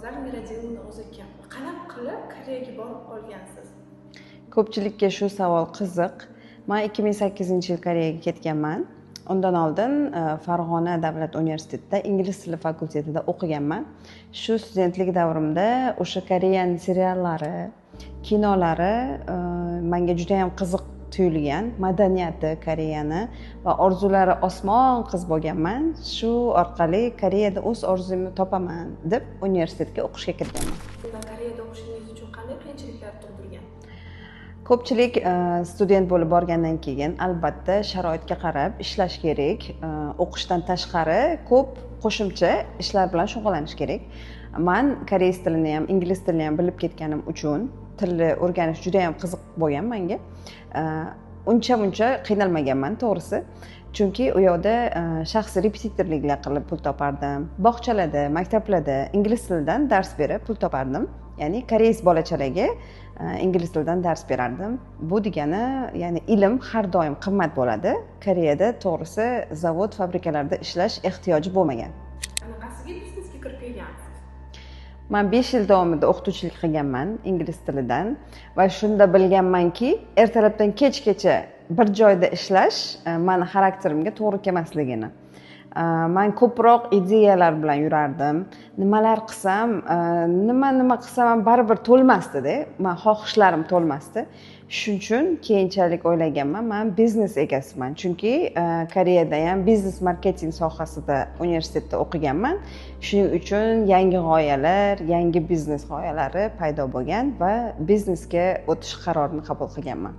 Afzal Miradilовni o'zi ekan. Qanaqa qilib Koreyaga borib qolgansiz? Ko'pchilikka shu savol qiziq. Men 2008-yil Koreyaga ketganman. Undan oldin Farg'ona davlat universitetida ingliz tili fakultetida o'qiganman. Shu studentlik davrimda o'sha Koreyan seriallari, kinolari menga juda ham qiziq tuyulgan, madaniyati Koreyani va orzulari osmon qiz bo'lganman. Shu orqali Koreyada o'z orzumni topaman deb universitetga o'qishga kirganman. Koreyada o'qishingiz uchun qanday qiyinchiliklar tug'dirgan? Ko'pchilik student bo'lib borgandan keyin albatta sharoitga qarab ishlash kerak. O'qishdan tashqari ko'p qo'shimcha ishlar bilan shug'ullanish kerak. Men koreys tilini ham, ingliz tilini ham bilib ketganim uchun tilni o'rganish juda ham qiziq bo'lgan menga. Uncha qiynalmaganman to'g'risi. Chunki u yoqda shaxsiy repetitorliklar qilib pul topardim. Bog'chalarda, maktablarda ingliz tilidan dars berib pul topardim. Ya'ni koreys bolachalarga ingliz tilidan dars berardim. Bu degani, ya'ni ilm har doim qimmat bo'ladi. Koreyada to'g'risi zavod, fabrikalarda ishlash ehtiyoji bo'lmagan. Qanaqasiga biznesga kirib kelgansiz? Men 5 yil davomida o'qituvchilik qilganman ingliz tilidan va shunda bilganmanki, ertalabdan kechgacha bir joyda ishlash meni xarakterimga to'g'ri kelmasligini. Men ko'proq ideyalar bilan yurardim. Nimalar qilsam, nima qilsam ham baribir to'lmasdi-da. Men xohishlarim to'lmasdi. Shuning uchun keyinchalik o'ylaganman, men biznes egasiman. Chunki Koreyada ham biznes marketing sohasida universitetda o'qiganman. Shuning uchun yangi g'oyalar, yangi biznes g'oyalari paydo bo'lgan va biznesga o'tish qarorini qabul qilganman.